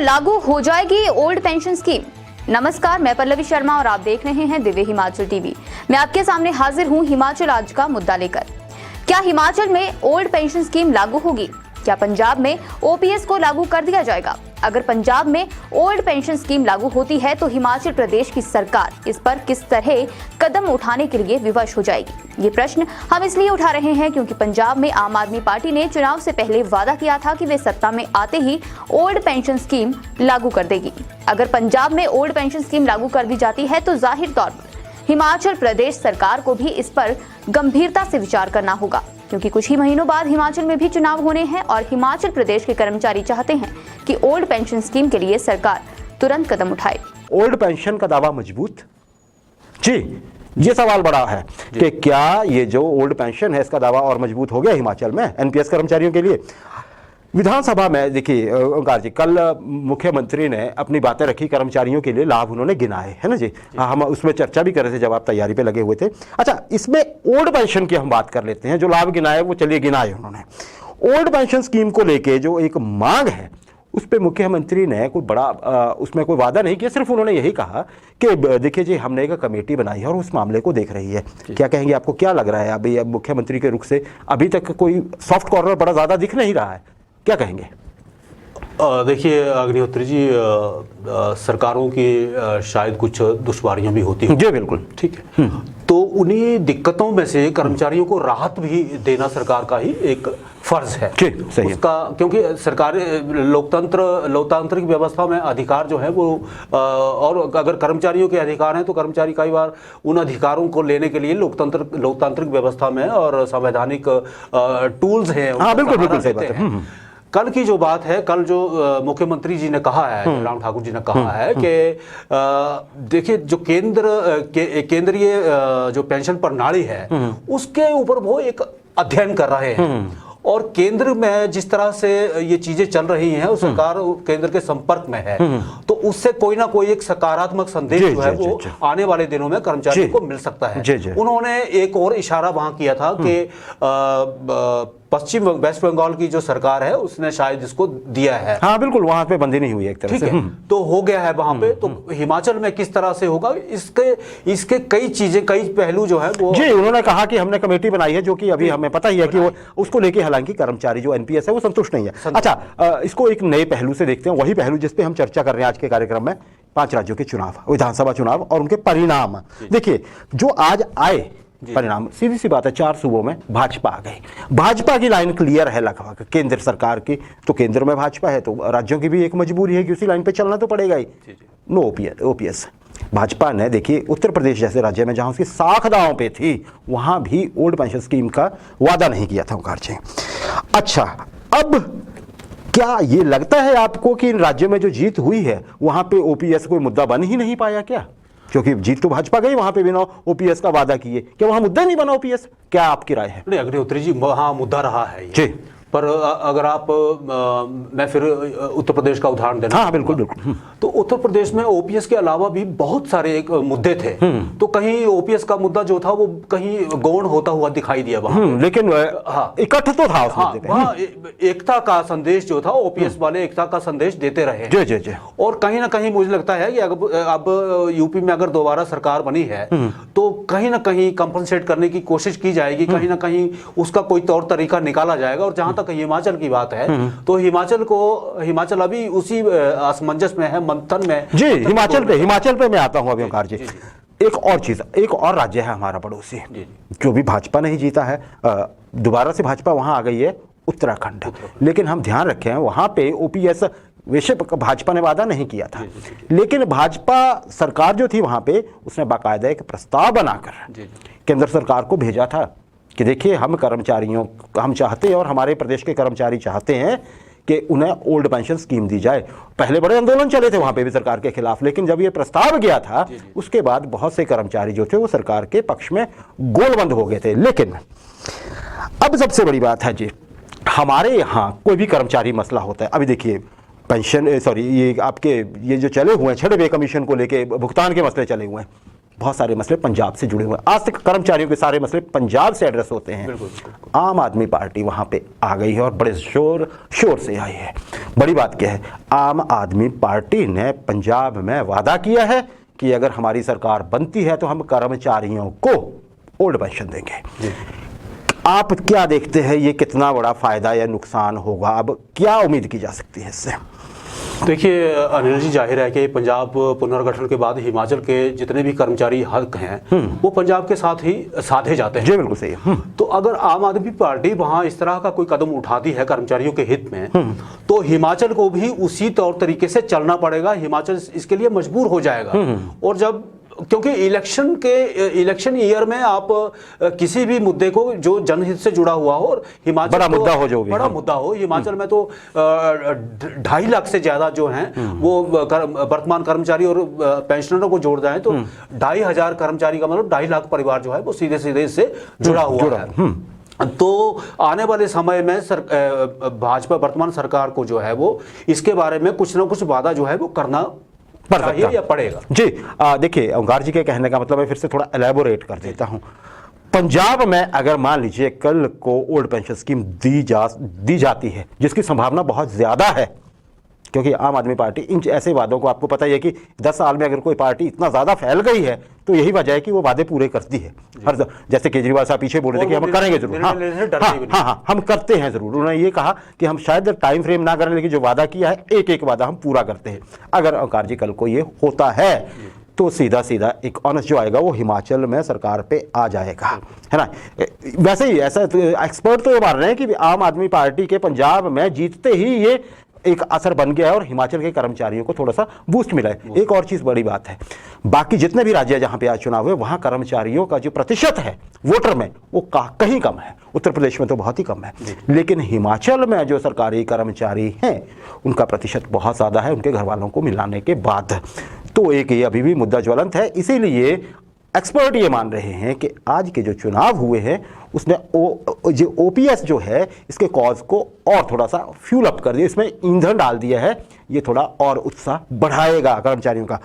लागू हो जाएगी ओल्ड पेंशन स्कीम। नमस्कार, मैं पल्लवी शर्मा और आप देख रहे हैं दिव्य हिमाचल टीवी। मैं आपके सामने हाजिर हूं हिमाचल आज का मुद्दा लेकर। क्या हिमाचल में ओल्ड पेंशन स्कीम लागू होगी? क्या पंजाब में ओपीएस को लागू कर दिया जाएगा? अगर पंजाब में ओल्ड पेंशन स्कीम लागू होती है तो हिमाचल प्रदेश की सरकार इस पर किस तरह कदम उठाने के लिए विवश हो जाएगी? ये प्रश्न हम इसलिए उठा रहे हैं क्योंकि पंजाब में आम आदमी पार्टी ने चुनाव से पहले वादा किया था कि वे सत्ता में आते ही ओल्ड पेंशन स्कीम लागू कर देगी। अगर पंजाब में ओल्ड पेंशन स्कीम लागू कर दी जाती है तो जाहिर तौर पर हिमाचल प्रदेश सरकार को भी इस पर गंभीरता से विचार करना होगा, क्योंकि कुछ ही महीनों बाद हिमाचल में भी चुनाव होने हैं और हिमाचल प्रदेश के कर्मचारी चाहते हैं कि ओल्ड पेंशन स्कीम के लिए सरकार तुरंत कदम उठाए। ओल्ड पेंशन का दावा मजबूत? जी, ये सवाल बड़ा है कि क्या ये जो ओल्ड पेंशन है इसका दावा और मजबूत हो गया हिमाचल में एनपीएस कर्मचारियों के लिए? विधानसभा में देखिए ओंकार जी, कल मुख्यमंत्री ने अपनी बातें रखी, कर्मचारियों के लिए लाभ उन्होंने गिनाए, है ना जी। हम उसमें चर्चा भी कर रहे थे जब आप तैयारी पे लगे हुए थे। अच्छा, इसमें ओल्ड पेंशन की हम बात कर लेते हैं। जो लाभ गिनाए वो चलिए गिनाए उन्होंने। ओल्ड पेंशन स्कीम को लेके जो एक मांग है उस पर मुख्यमंत्री ने कोई बड़ा उसमें कोई वादा नहीं किया। सिर्फ उन्होंने यही कहा कि देखिए जी, हमने एक कमेटी बनाई है और उस मामले को देख रही है। क्या कहेंगे, आपको क्या लग रहा है अभी अब मुख्यमंत्री के रुख से अभी तक कोई सॉफ्ट कॉर्नर बड़ा ज़्यादा दिख नहीं रहा है? क्या कहेंगे? देखिए अग्निहोत्री जी, सरकारों की शायद कुछ दुश्वारियां भी होती हैं। जी बिल्कुल, ठीक है। तो उन्हीं दिक्कतों में से कर्मचारियों को राहत भी देना सरकार का ही एक फर्ज है। सही है। उसका, क्योंकि सरकार लोकतांत्रिक व्यवस्था में अधिकार जो है वो और अगर कर्मचारियों के अधिकार हैं तो कर्मचारी कई बार उन अधिकारों को लेने के लिए लोकतांत्रिक व्यवस्था में और संवैधानिक टूल्स हैं। हाँ बिल्कुल सही बात है। कल की जो बात है, कल जो मुख्यमंत्री जी ने कहा है, राम ठाकुर जी ने कहा है कि देखिए जो केंद्रीय जो पेंशन प्रणाली है उसके ऊपर वो एक अध्ययन कर रहे हैं और केंद्र में जिस तरह से ये चीजें चल रही हैं और सरकार केंद्र के संपर्क में है तो उससे कोई ना कोई एक सकारात्मक संदेश जो है वो आने वाले दिनों में कर्मचारियों को मिल सकता है। उन्होंने एक और इशारा वहां किया था कि पश्चिम वेस्ट बंगाल की जो सरकार है उसने शायद इसको दिया है। हाँ बिल्कुल, वहां पे बंदी नहीं हुई एक तरह से। ठीक है, तो हो गया है वहां पे। तो हिमाचल में किस तरह से होगा, इसके कई चीजें, कई पहलू जो है वो जी उन्होंने कहा कि हमने कमेटी बनाई है जो कि अभी हमें पता ही है कि वो उसको लेके हालांकि कर्मचारी जो एनपीएस है वो संतुष्ट नहीं है। अच्छा, इसको एक नए पहलू से देखते हैं, वही पहलू जिसपे हम चर्चा कर रहे हैं आज के कार्यक्रम में, 5 राज्यों के चुनाव, विधानसभा चुनाव और उनके परिणाम। देखिए जो आज आए परिणाम, सीधी सी बात है, 4 सूबों में भाजपा आ गई। भाजपा की लाइन क्लियर है लगभग केंद्र सरकार की, तो केंद्र में भाजपा है तो राज्यों की भी एक मजबूरी है कि उसी लाइन पे चलना तो पड़ेगा ही। No OPS. भाजपा ने देखिए उत्तर प्रदेश जैसे राज्य में जहां उसकी साख दांव पे थी वहां भी ओल्ड पेंशन स्कीम का वादा नहीं किया था ओंकार जी। अच्छा, अब क्या ये लगता है आपको कि इन राज्यों में जो जीत हुई है वहां पे ओपीएस कोई मुद्दा बन ही नहीं पाया क्या? क्योंकि जीत तो भाजपा गई वहां पे बिना ओपीएस का वादा किए, क्या वहां मुद्दा नहीं बना ओपीएस? क्या आपकी राय है? नहीं अग्निहोत्री जी, वहां मुद्दा रहा है ये। जी, पर अगर आप मैं फिर उत्तर प्रदेश का उदाहरण देना। हाँ बिल्कुल। तो उत्तर प्रदेश में ओपीएस के अलावा भी बहुत सारे एक मुद्दे थे। तो कहीं ओपीएस का मुद्दा जो था वो कहीं गौण होता हुआ दिखाई दिया वहां, लेकिन हाँ इकट्ठ तो था हाँ, वहाँ एकता का संदेश जो था, ओपीएस वाले एकता का संदेश देते रहे। जी। और कहीं ना कहीं मुझे लगता है कि अब यूपी में अगर दोबारा सरकार बनी है तो कहीं ना कहीं कंपनसेट करने की कोशिश की जाएगी, कहीं ना कहीं उसका कोई तौर तरीका निकाला जाएगा। और जहां तक हिमाचल की बात है तो हिमाचल अभी उसी असमंजस में है, मंथन में। जी, हिमाचल पे मैं आता हूं अभी ओंकार जी। एक और चीज, एक और राज्य है हमारा पड़ोसी जो भी भाजपा नहीं जीता है, दोबारा से भाजपा वहां आ गई है, उत्तराखंड। लेकिन हम ध्यान रखें वहां पे ओपीएस वैसे भाजपा ने वादा नहीं किया था, लेकिन भाजपा सरकार जो थी वहां पे उसने बाकायदा एक प्रस्ताव बनाकर केंद्र सरकार को भेजा था कि देखिए हम चाहते हैं और हमारे प्रदेश के कर्मचारी चाहते हैं कि उन्हें ओल्ड पेंशन स्कीम दी जाए। पहले बड़े आंदोलन चले थे वहां पे भी सरकार के खिलाफ, लेकिन जब ये प्रस्ताव गया था उसके बाद बहुत से कर्मचारी जो थे वो सरकार के पक्ष में गोलबंद हो गए थे। लेकिन अब सबसे बड़ी बात है जी, हमारे यहाँ कोई भी कर्मचारी मसला होता है, अभी देखिए पेंशन ये आपके ये जो चले हुए हैं 6 पे कमीशन को लेके भुगतान के मसले चले हुए हैं, बहुत सारे मसले पंजाब से जुड़े हुए हैं। आज तक कर्मचारियों के सारे मसले पंजाब से एड्रेस होते हैं। आम आदमी पार्टी वहां पे आ गई है और बड़े शोर से आई है। बड़ी बात क्या है, आम आदमी पार्टी ने पंजाब में वादा किया है कि अगर हमारी सरकार बनती है तो हम कर्मचारियों को ओल्ड पेंशन देंगे। आप क्या देखते हैं, ये कितना बड़ा फायदा या नुकसान होगा? अब क्या उम्मीद की जा सकती है इससे? देखिए अनिल जी, जाहिर है कि पंजाब पुनर्गठन के बाद हिमाचल के जितने भी कर्मचारी हक हैं वो पंजाब के साथ ही साधे जाते हैं। जी बिल्कुल सही है। तो अगर आम आदमी पार्टी वहां इस तरह का कोई कदम उठाती है कर्मचारियों के हित में, तो हिमाचल को भी उसी तौर तरीके से चलना पड़ेगा। हिमाचल इसके लिए मजबूर हो जाएगा। और जब, क्योंकि इलेक्शन ईयर में आप किसी भी मुद्दे को जो जनहित से जुड़ा हुआ हो, और हिमाचल बड़ा मुद्दा हो, जो भी बड़ा मुद्दा हो, हिमाचल में तो 2.5 लाख से ज्यादा जो हैं वो वर्तमान कर्मचारी और पेंशनरों को जोड़ दें तो 2,500 कर्मचारी का मतलब 2.5 लाख परिवार जो है वो सीधे सीधे इससे जुड़ा हुआ है। तो आने वाले समय में भाजपा वर्तमान सरकार को जो है वो इसके बारे में कुछ ना कुछ वादा जो है वो करना चाहिए या पड़ेगा। जी देखिए, ओंकार जी के कहने का मतलब मैं फिर से थोड़ा एलैबोरेट कर देता हूं। पंजाब में अगर मान लीजिए कल को ओल्ड पेंशन स्कीम दी जाती है, जिसकी संभावना बहुत ज्यादा है, क्योंकि आम आदमी पार्टी इन ऐसे वादों को, आपको पता ही है कि 10 साल में अगर कोई पार्टी इतना ज्यादा फैल गई है तो यही वजह है कि वो वादे पूरे करती है। हर जैसे केजरीवाल साहब पीछे बोल रहे थे कि हम करेंगे जरूर, हाँ हम करते हैं जरूर। उन्होंने ये कहा कि हम शायद टाइम फ्रेम ना करें, लेकिन जो वादा किया है एक एक वादा हम पूरा करते हैं। अगर ओंकार जी कल को ये होता है तो सीधा सीधा एक ऑनस जो आएगा वो हिमाचल में सरकार पे आ जाएगा, है ना। वैसे ही ऐसा एक्सपर्ट तो ये मान रहे हैं कि आम आदमी पार्टी के पंजाब में जीतते ही ये एक असर बन गया है और हिमाचल के कर्मचारियों को थोड़ा सा बूस्ट मिला है। एक और चीज बड़ी बात है, बाकी जितने भी राज्य जहां पे आज चुनाव हुए वहां कर्मचारियों का जो प्रतिशत है वोटर में वो कहीं कम है। उत्तर प्रदेश में तो बहुत ही कम है, लेकिन हिमाचल में जो सरकारी कर्मचारी हैं उनका प्रतिशत बहुत ज्यादा है उनके घर वालों को मिलाने के बाद। तो एक ये अभी भी मुद्दा ज्वलंत है। इसीलिए एक्सपर्ट ये मान रहे हैं कि आज के जो चुनाव हुए हैं उसने जो ओपीएस जो है इसके कॉज को और थोड़ा सा फ्यूल अप कर दिया, इसमें ईंधन डाल दिया है। ये थोड़ा और उत्साह बढ़ाएगा कर्मचारियों का।